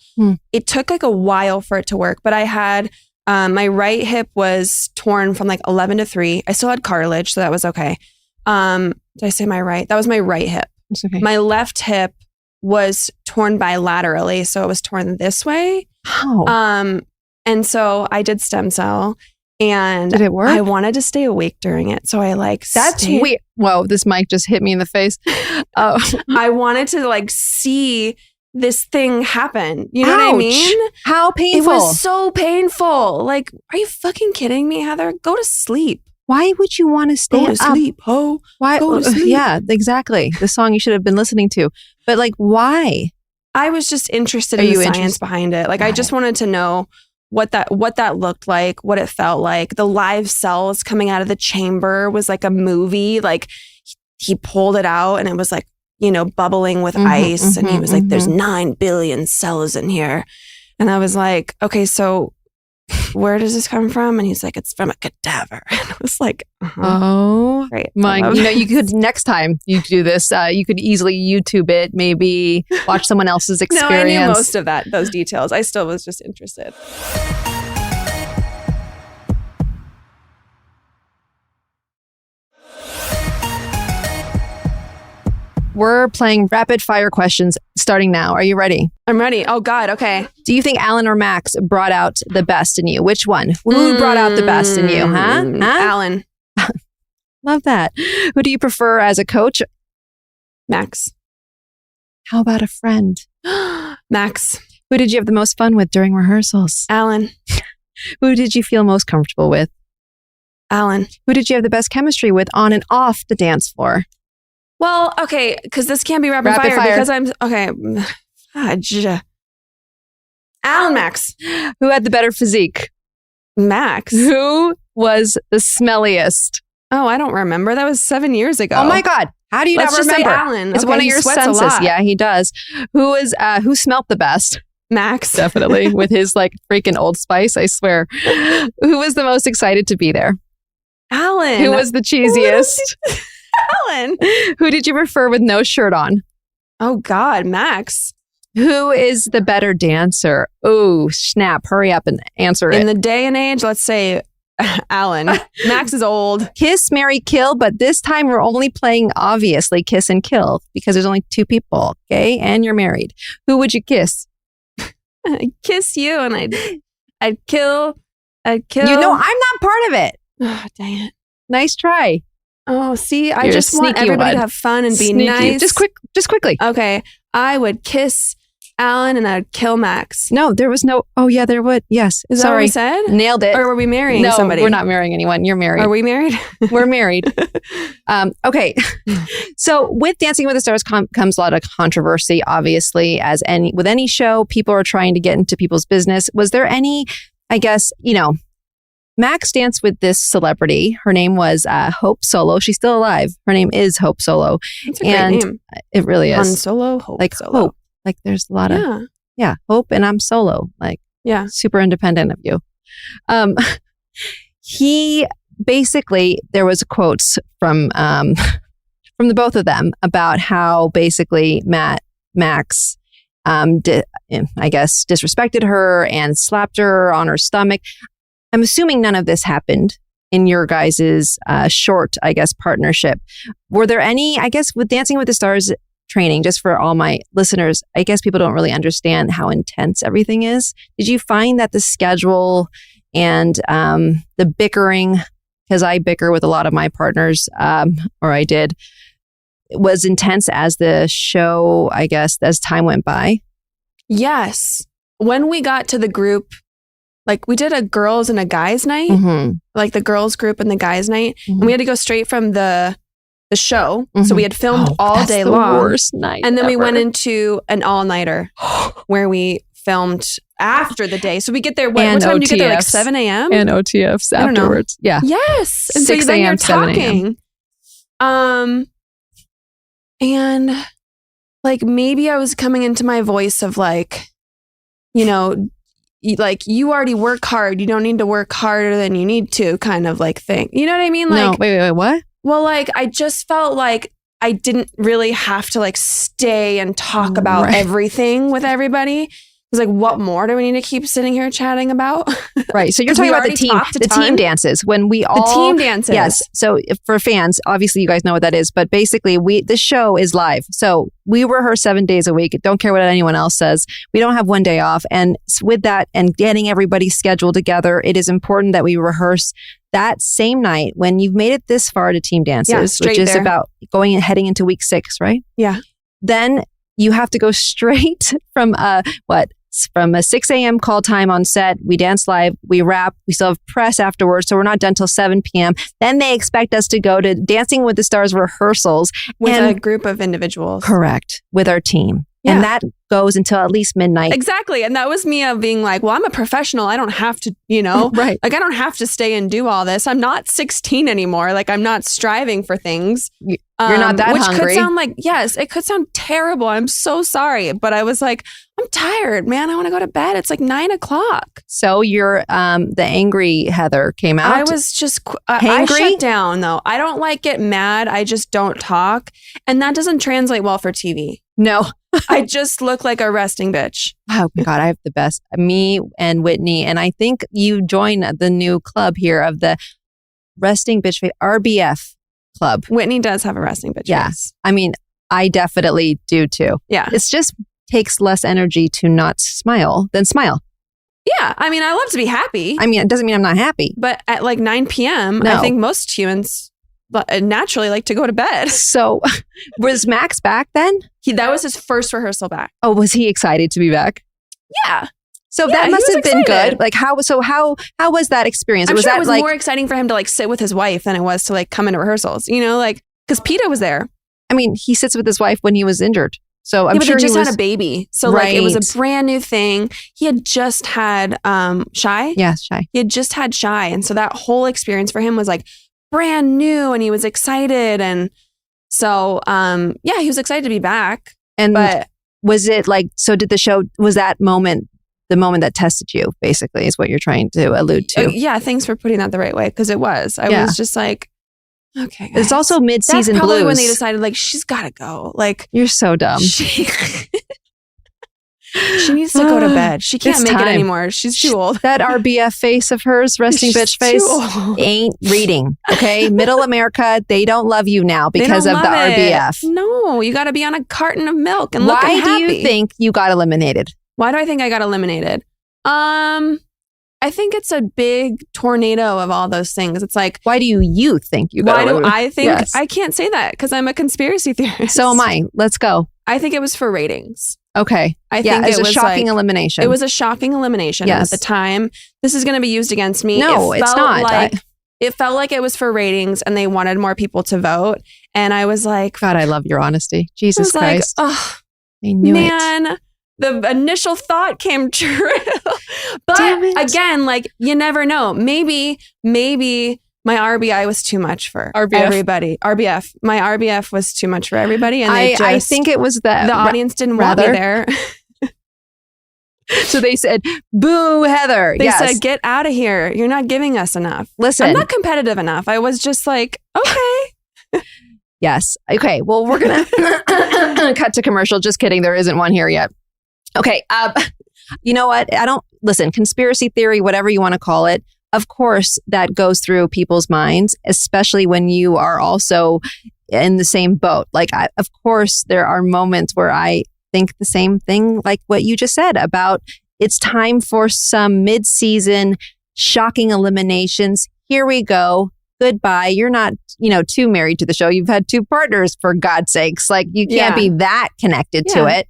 B: It took like a while for it to work, but I had my right hip was torn from like 11 to 3. I still had cartilage, so that was okay. Did I say my right? That was my right hip.
A: It's okay.
B: My left hip was torn bilaterally, so it was torn this way.
A: How?
B: And so I did stem cell. And
A: did it work?
B: I wanted to stay awake during it. So I like
A: That's weird. Whoa, this mic just hit me in the face.
B: I wanted to like see this thing happen. You know what I mean?
A: How painful.
B: It was so painful. Like, are you fucking kidding me, Heather? Go to sleep.
A: Why would you want to stay
B: up? Sleep, ho.
A: Why?
B: Go to sleep.
A: Yeah, exactly. The song you should have been listening to. But like, why?
B: I was just interested in the science behind it. Like, I just wanted to know what that looked like, what it felt like. The live cells coming out of the chamber was like a movie. Like, he pulled it out and it was like, bubbling with ice. And he was like, there's 9 billion cells in here. And I was like, okay, so where does this come from? And he's like, it's from a cadaver. And I was like,
A: oh,
B: great.
A: You could, next time you do this, you could easily YouTube it, maybe watch someone else's experience.
B: No, I knew most of those details. I still was just interested.
A: We're playing rapid fire questions starting now. Are you ready?
B: I'm ready. Oh God. Okay.
A: Do you think Alan or Max brought out the best in you? Which one? Who brought out the best in you? Huh?
B: Alan.
A: Love that. Who do you prefer as a coach?
B: Max.
A: How about a friend?
B: Max.
A: Who did you have the most fun with during rehearsals?
B: Alan.
A: Who did you feel most comfortable with?
B: Alan.
A: Who did you have the best chemistry with on and off the dance floor?
B: Well, okay, because this can't be rapid fire because I'm okay. Alan. Max.
A: Who had the better physique?
B: Max.
A: Who was the smelliest?
B: Oh, I don't remember. That was 7 years ago.
A: Oh my God. How do you not remember?
B: Just say Alan.
A: It's one of your senses. Yeah, he does. Who smelled the best?
B: Max.
A: Definitely. With his like freaking Old Spice, I swear. Who was the most excited to be there?
B: Alan.
A: Who was the cheesiest?
B: Alan.
A: Who did you prefer with no shirt on?
B: Oh God, Max.
A: Who is the better dancer? Oh, snap. Hurry up and answer it.
B: In the day and age, let's say Alan. Max is old.
A: Kiss, marry, kill, but this time we're only playing obviously kiss and kill because there's only 2 people, okay? And you're married. Who would you kiss?
B: I'd kiss you and I'd kill.
A: I'm not part of it.
B: Oh, dang it.
A: Nice try.
B: Oh, see, I just want everybody to have fun and be nice.
A: Just quickly.
B: Okay. I would kiss Alan and I'd kill Max.
A: No, there was no. Oh, yeah, there would. Yes.
B: Is that what we said?
A: Nailed it.
B: Or were we marrying somebody?
A: No, we're not marrying anyone. You're married.
B: Are we married?
A: We're married. Okay. So with Dancing with the Stars comes a lot of controversy, obviously, with any show, people are trying to get into people's business. Was there any, I guess, Max danced with this celebrity. Her name was Hope Solo. She's still alive. Her name is Hope Solo.
B: That's a great name.
A: It really is.
B: Han Solo, Hope
A: like
B: Solo.
A: Hope. Like there's a lot of Hope, and I'm solo. Like super independent of you. He basically, there was quotes from the both of them about how basically Max I guess disrespected her and slapped her on her stomach. I'm assuming none of this happened in your guys' short, I guess, partnership. Were there any, I guess, with Dancing with the Stars training, just for all my listeners, I guess people don't really understand how intense everything is. Did you find that the schedule and the bickering, because I bicker with a lot of my partners, or I did, was intense as the show, I guess, as time went by?
B: Yes. When we got to the group, like we did a girls and a guys night, like the girls group and the guys night, and we had to go straight from the show. So we had filmed all day long.
A: Worst night
B: and then
A: ever.
B: we went into an all-nighter where we filmed after the day. So we get there, what time do you get there? Like 7 a.m.?
A: And OTFs afterwards. Yeah.
B: Yes. And
A: 6
B: so then you're
A: a.m., 7 a.m.
B: talking. And like maybe I was coming into my voice of like, you know, like you already work hard. You don't need to work harder than you need to, kind of like thing. You know what I mean? Like,
A: no, wait, what?
B: Well, like I just felt like I didn't really have to like stay and talk about everything with everybody. It's like, what more do we need to keep sitting here chatting about?
A: Right. So you're talking about the team dances when we all...
B: The team dances.
A: Yes. So for fans, obviously you guys know what that is, but basically this show is live. So we rehearse 7 days a week. Don't care what anyone else says. We don't have one day off. And with that and getting everybody scheduled together, it is important that we rehearse that same night when you've made it this far to team dances, which is about going and heading into week 6, right?
B: Yeah.
A: Then you have to go straight from from a 6 a.m. call time on set. We dance live, we wrap, we still have press afterwards, so we're not done till 7 p.m. Then they expect us to go to Dancing with the Stars rehearsals.
B: With a group of individuals.
A: Correct. With our team. Yeah. And that goes until at least midnight.
B: Exactly. And that was me of being like, well, I'm a professional. I don't have to, you know,
A: right.
B: Like I don't have to stay and do all this. I'm not 16 anymore. Like I'm not striving for things.
A: You're not that
B: which
A: hungry.
B: Could sound like, yes, it could sound terrible. I'm so sorry. But I was like, I'm tired, man. I want to go to bed. It's like 9 o'clock.
A: So you're, the angry Heather came out.
B: I was just, I shut down though. I don't like get mad. I just don't talk. And that doesn't translate well for TV.
A: No.
B: I just look like a resting bitch.
A: Oh my God, I have the best. Me and Whitney. And I think you joined the new club here of the resting bitch face, RBF club.
B: Whitney does have a resting bitch face.
A: I mean, I definitely do too.
B: Yeah.
A: It's just takes less energy to not smile than smile.
B: Yeah. I mean, I love to be happy.
A: I mean, it doesn't mean I'm not happy.
B: But at like 9 p.m., I think most humans naturally like to go to bed.
A: So was Max back then?
B: That was his first rehearsal back.
A: Oh, was he excited to be back?
B: Yeah.
A: So that must have been good. Like how was that experience?
B: I'm
A: was
B: sure
A: that
B: it was more exciting for him to like sit with his wife than it was to like come into rehearsals, you know, like because PETA was there.
A: I mean, he sits with his wife when he was injured. So I'm sure
B: he just had a baby. So
A: right.
B: Like it was a brand new thing. He had just had Shy.
A: Yeah, Shy.
B: He had just had Shy. And so that whole experience for him was like brand new and he was excited. And so, he was excited to be back.
A: But was it like, so did the show, was that moment, the moment that tested you, basically, is what you're trying to allude to?
B: Yeah, thanks for putting that the right way. Because it was. I was just like, okay. Guys.
A: It's also mid-season
B: That's probably
A: blues.
B: when they decided, like, she's got to go. Like,
A: you're so dumb.
B: She needs to go to bed. She can't make it anymore. She's too old.
A: That RBF face of hers, resting bitch face, ain't reading. Okay, Middle America, they don't love you now because of the RBF.
B: No, you got to be on a carton of milk and looking happy.
A: Why do you think you got eliminated?
B: Why do I think I got eliminated? I think it's a big tornado of all those things. It's like,
A: why do you think you got eliminated?
B: Why do I think? Yes. I can't say that because I'm a conspiracy theorist.
A: So am I. Let's go.
B: I think it was for ratings.
A: Okay.
B: I think
A: it was a shocking elimination.
B: It was a shocking elimination at the time. This is going to be used against me.
A: No, it's not.
B: It felt like it was for ratings and they wanted more people to vote. And I was like,
A: God, I love your honesty. Jesus Christ.
B: Like, oh,
A: I knew
B: it. The initial thought came true. But again, like you never know. Maybe my RBI was too much for everybody. RBF. My RBF was too much for everybody. And I think it was that the audience didn't want me there.
A: So they said, boo, Heather.
B: They said, get out of here. You're not giving us enough.
A: Listen.
B: I'm not competitive enough. I was just like, okay.
A: Yes. Okay. Well, we're going to cut to commercial. Just kidding. There isn't one here yet. Okay. You know what? Listen, conspiracy theory, whatever you want to call it. Of course, that goes through people's minds, especially when you are also in the same boat. Like, of course, there are moments where I think the same thing, like what you just said about it's time for some mid-season shocking eliminations. Here we go. Goodbye. You're not, too married to the show. You've had 2 partners, for God's sakes. Like, you can't be that connected to it.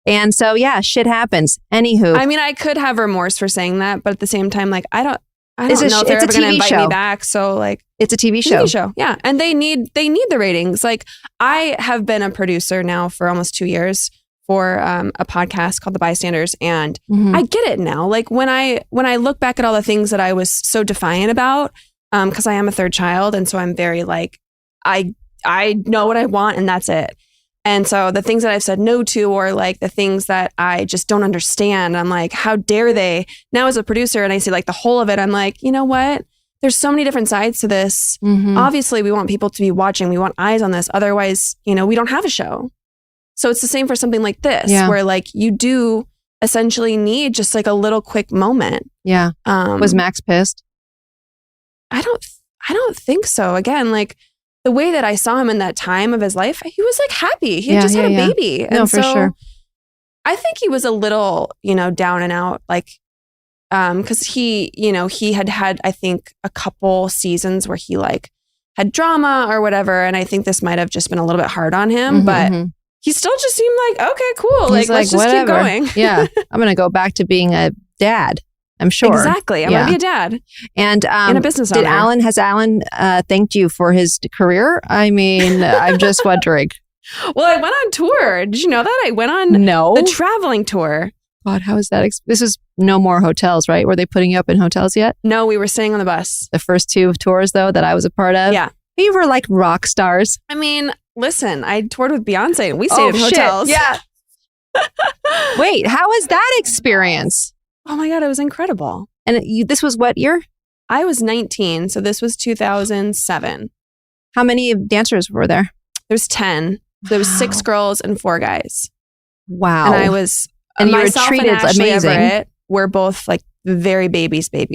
A: And so, shit happens. Anywho.
B: I mean, I could have remorse for saying that, but at the same time, like, I don't know if they're ever going to invite me back. So, like,
A: it's a TV show.
B: TV show. Yeah. And they need the ratings. Like, I have been a producer now for almost 2 years for a podcast called The Bystanders. And I get it now. Like, when I look back at all the things that I was so defiant about, because I am a 3rd child. And so I'm very like, I know what I want and that's it. And so the things that I've said no to, or like the things that I just don't understand, I'm like, how dare they? Now as a producer, and I see like the whole of it, I'm like, you know what? There's so many different sides to this. Obviously, we want people to be watching. We want eyes on this. Otherwise, we don't have a show. So it's the same for something like this, where like you do essentially need just like a little quick moment.
A: Yeah. Was Max pissed?
B: I don't think so. Again, like the way that I saw him in that time of his life, he was like happy. He had just had a baby.
A: No, for sure.
B: I think he was a little, down and out, like, because he had, I think, a couple seasons where he like had drama or whatever. And I think this might have just been a little bit hard on him, but he still just seemed like, okay, cool. Like, let's just keep going.
A: Yeah. I'm going to go back to being a dad. I'm sure.
B: Exactly. I'm going to be a dad.
A: And
B: a business owner.
A: Has Alan thanked you for his career? I mean, I'm just wondering.
B: Well, I went on tour. Did you know that? I went on the traveling tour.
A: God, how is that? This is no more hotels, right? Were they putting you up in hotels yet?
B: No, we were staying on the bus.
A: The first 2 tours, though, that I was a part of?
B: Yeah.
A: You were like rock stars.
B: I mean, listen, I toured with Beyonce and we stayed in hotels.
A: Yeah. Wait, how was that experience?
B: Oh my God, it was incredible.
A: And this was what year?
B: I was 19, so this was 2007.
A: How many dancers were there?
B: There was 10. There was 6 girls and 4 guys.
A: Wow.
B: And I was,
A: and you were treated
B: and Ashley
A: amazing.
B: Everett were both like the very babies. The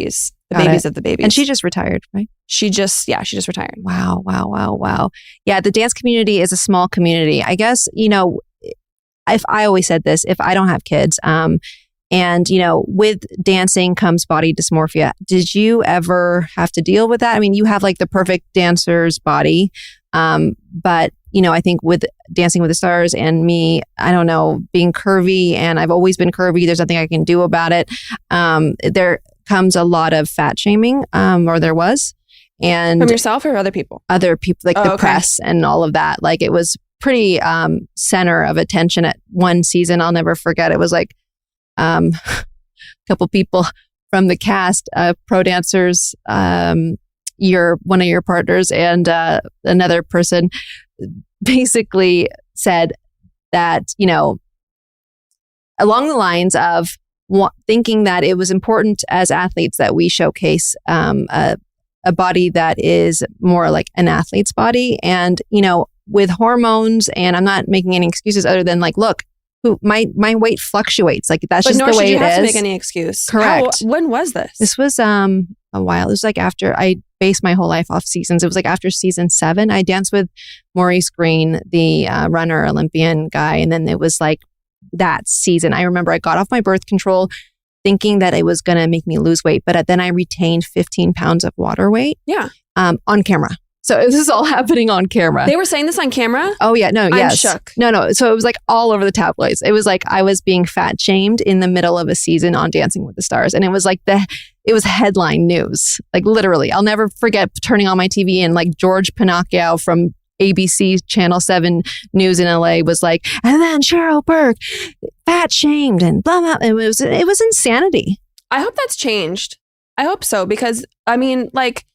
B: babies of the babies.
A: And she just retired, right?
B: She just retired.
A: Wow. Yeah, the dance community is a small community. I guess, if I always said this, if I don't have kids, and, with dancing comes body dysmorphia. Did you ever have to deal with that? I mean, you have like the perfect dancer's body. But, I think with Dancing with the Stars and me, I don't know, being curvy, and I've always been curvy. There's nothing I can do about it. There comes a lot of fat shaming, or there was. And
B: from yourself or other people?
A: Other people, like the press and all of that. Like it was pretty center of attention at one season. I'll never forget. It was like a couple people from the cast, pro dancers, one of your partners, and another person basically said that, along the lines of thinking that it was important as athletes that we showcase a body that is more like an athlete's body. And, with hormones, and I'm not making any excuses other than like, look, my weight fluctuates. Like that's just the way it is. But nor should you have to
B: make any excuse.
A: Correct.
B: When was this?
A: This was a while. It was like after I based my whole life off seasons. It was like after season 7. I danced with Maurice Green, the runner, Olympian guy. And then it was like that season. I remember I got off my birth control thinking that it was going to make me lose weight. But then I retained 15 pounds of water weight.
B: Yeah.
A: On camera. So this is all happening on camera.
B: They were saying this on camera?
A: Oh, yeah. No, yes.
B: I'm shook.
A: No. So it was like all over the tabloids. It was like I was being fat shamed in the middle of a season on Dancing with the Stars. And it was like it was headline news. Like literally, I'll never forget turning on my TV and like George Pinocchio from ABC Channel 7 News in LA was like, and then Cheryl Burke fat shamed and blah, blah. It was insanity.
B: I hope that's changed. I hope so. Because I mean, like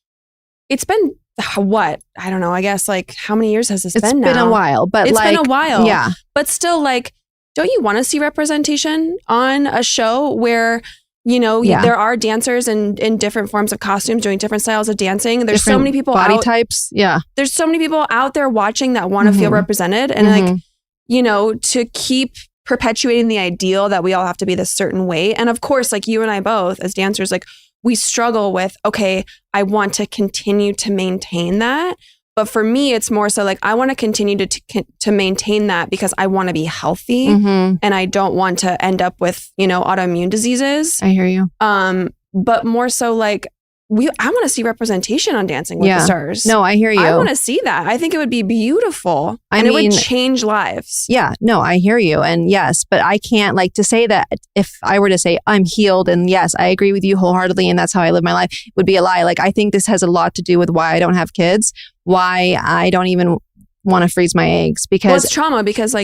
B: it's been what? I don't know. I guess like how many years has this been now?
A: It's been a while, but
B: it's been a while.
A: Yeah.
B: But still, like, don't you want to see representation on a show where, there are dancers in different forms of costumes doing different styles of dancing? There's different so many people
A: body types. Yeah.
B: There's so many people out there watching that want to feel represented. And like, to keep perpetuating the ideal that we all have to be this certain way. And of course, like you and I both as dancers, like we struggle with, okay, I want to continue to maintain that. But for me, it's more so like, I want to continue to maintain that because I want to be healthy and I don't want to end up with, autoimmune diseases.
A: I hear you.
B: But more so like, I want to see representation on Dancing with the Stars.
A: No, I hear you.
B: I want to see that. I think it would be beautiful. It would change lives.
A: Yeah, no, I hear you. And yes, but I can't to say that if I were to say I'm healed and yes, I agree with you wholeheartedly and that's how I live my life, would be a lie. I think this has a lot to do with why I don't have kids, why I don't even want to freeze my eggs because
B: it's trauma because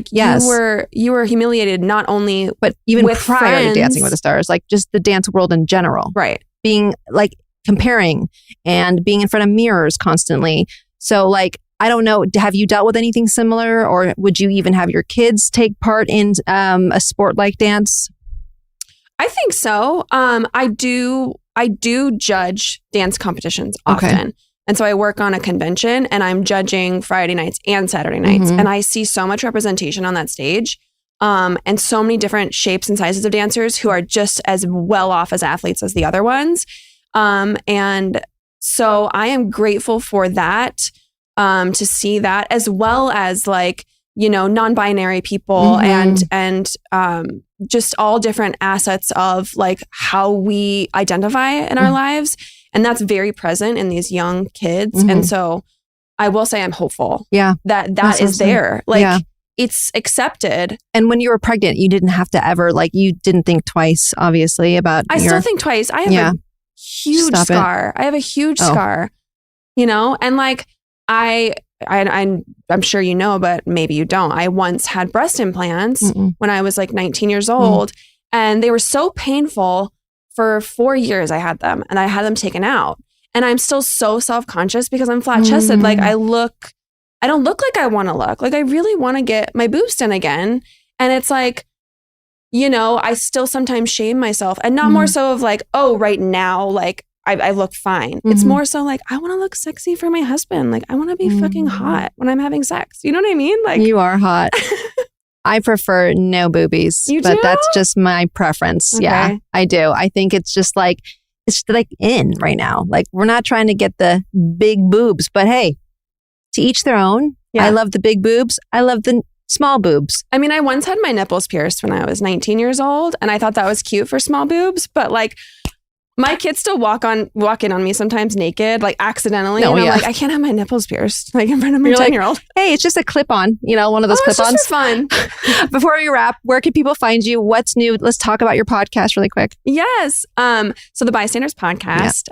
B: you were humiliated not only
A: but even
B: with
A: prior
B: friends,
A: to Dancing with the Stars, just the dance world in general.
B: Right.
A: Being comparing and being in front of mirrors constantly. So I don't know, have you dealt with anything similar or would you even have your kids take part in a sport like dance?
B: I think so. I do judge dance competitions often.
A: Okay.
B: And so I work on a convention and I'm judging Friday nights and Saturday nights. And I see so much representation on that stage. And so many different shapes and sizes of dancers who are just as well off as athletes as the other ones. And so I am grateful for that, to see that as well as non-binary people and just all different assets of how we identify in our lives. And that's very present in these young kids. And so I will say I'm hopeful that is awesome. There. It's accepted.
A: And when you were pregnant, you didn't have to ever, you didn't think twice, obviously, about
B: still think twice. I have a huge scar. I have a huge scar, and I'm sure you know, but maybe you don't. I once had breast implants when I was 19 years old and they were so painful for 4 years. I had them and I had them taken out and I'm still so self-conscious because I'm flat chested. I don't look like I want to look. I really want to get my boobs done again. And it's I still sometimes shame myself and not more so of right now, I look fine. It's more so I want to look sexy for my husband. I want to be fucking hot when I'm having sex. You know what I mean?
A: You are hot. I prefer no boobies, but that's just my preference. Okay. Yeah, I do. I think it's just it's in right now. We're not trying to get the big boobs, but hey, to each their own. Yeah. I love the big boobs. I love the small boobs.
B: I mean, I once had my nipples pierced when I was 19 years old and I thought that was cute for small boobs, but my kids still walk in on me sometimes naked, accidentally. And I'm I can't have my nipples pierced in front of my 10-year-old.
A: Hey, it's just a clip-on, one of those clip-ons.
B: It's just for fun.
A: Before we wrap, where can people find you? What's new? Let's talk about your podcast really quick.
B: Yes. So the Bystanders podcast,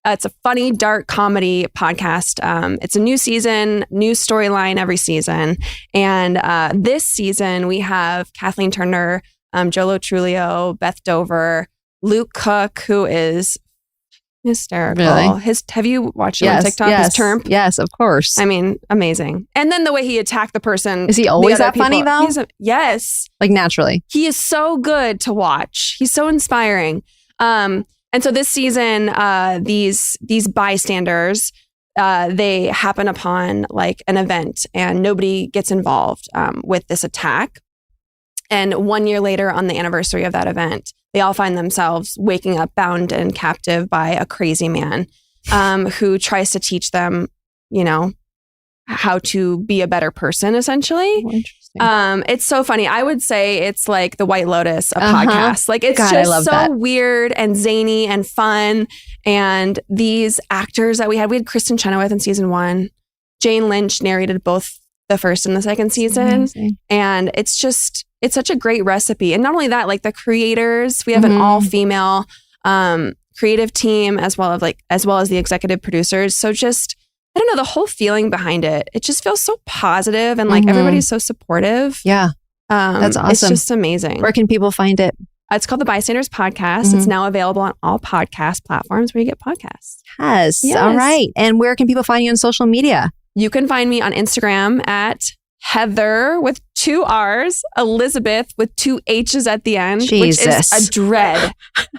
B: it's a funny, dark comedy podcast. It's a new season, new storyline every season. And this season we have Kathleen Turner, Jolo Trulio, Beth Dover, Luke Cook, who is hysterical.
A: Really?
B: Have you watched him on TikTok?
A: Yes,
B: his term?
A: Yes, of course.
B: I mean, amazing. And then the way he attacked the person.
A: Is he always that funny though?
B: Yes.
A: Naturally.
B: He is so good to watch. He's so inspiring. And so this season, these bystanders, they happen upon an event and nobody gets involved with this attack. And 1 year later on the anniversary of that event, they all find themselves waking up bound and captive by a crazy man who tries to teach them, how to be a better person, essentially. Oh, interesting. It's so funny. I would say it's like the White Lotus of podcasts. It's just so weird and zany and fun. And these actors that we had Kristen Chenoweth in season 1. Jane Lynch narrated both the first and the second season. And it's such a great recipe. And not only that, the creators, we have an all-female creative team as well as the executive producers. So just, I don't know, the whole feeling behind it just feels so positive and everybody's so supportive.
A: Yeah. That's awesome.
B: It's just amazing.
A: Where can people find it?
B: It's called the Bystanders Podcast. It's now available on all podcast platforms where you get podcasts.
A: Yes. All right. And where can people find you on social media?
B: You can find me on Instagram at Heather with 2 R's, Elizabeth with 2 H's at the end,
A: Jesus.
B: Which is a dread.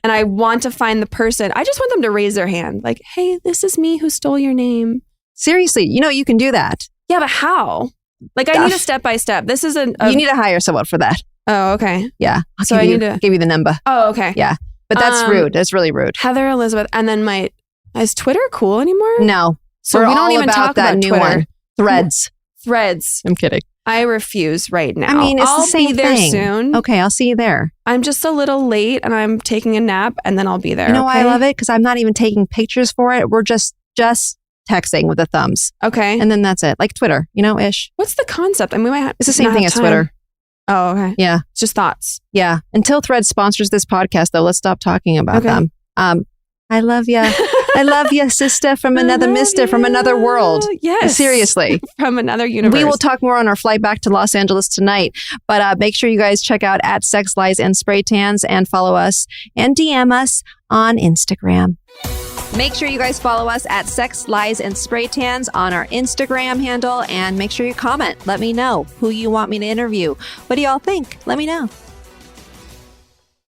B: And I want to find the person. I just want them to raise their hand. Hey, this is me who stole your name.
A: Seriously, you can do that.
B: Yeah, but how? I need a step-by-step. This is
A: you need to hire someone for that.
B: Oh, okay.
A: Yeah. I need to give you the number.
B: Oh, okay.
A: Yeah. But that's rude. That's really rude.
B: Heather Elizabeth. And then is Twitter cool anymore?
A: No.
B: So
A: We're
B: we don't
A: all
B: even talk
A: that
B: about
A: new
B: Twitter.
A: one. Threads.
B: Threads.
A: I'm kidding.
B: I refuse right now.
A: I mean, it's
B: I'll
A: the same
B: be there
A: thing.
B: soon.
A: Okay, I'll see you there.
B: I'm just a little late and I'm taking a nap and then I'll be there.
A: You know why I
B: okay?
A: love it? Because I'm not even taking pictures for it. We're just texting with the thumbs.
B: Okay.
A: And then that's it. Like Twitter, ish.
B: What's the concept? I mean, we might
A: It's the same thing as Twitter.
B: Oh, okay.
A: Yeah.
B: It's just thoughts.
A: Yeah. Until Threads sponsors this podcast, though, let's stop talking about them. I love you. I love you, sister, from another mister, from another world.
B: Yes.
A: Seriously.
B: From another universe.
A: We will talk more on our flight back to Los Angeles tonight. But make sure you guys check out @Sex, Lies, and Spray Tans and follow us and DM us on Instagram. Make sure you guys follow us @Sex, Lies, and Spray Tans on our Instagram handle. And make sure you comment. Let me know who you want me to interview. What do y'all think? Let me know.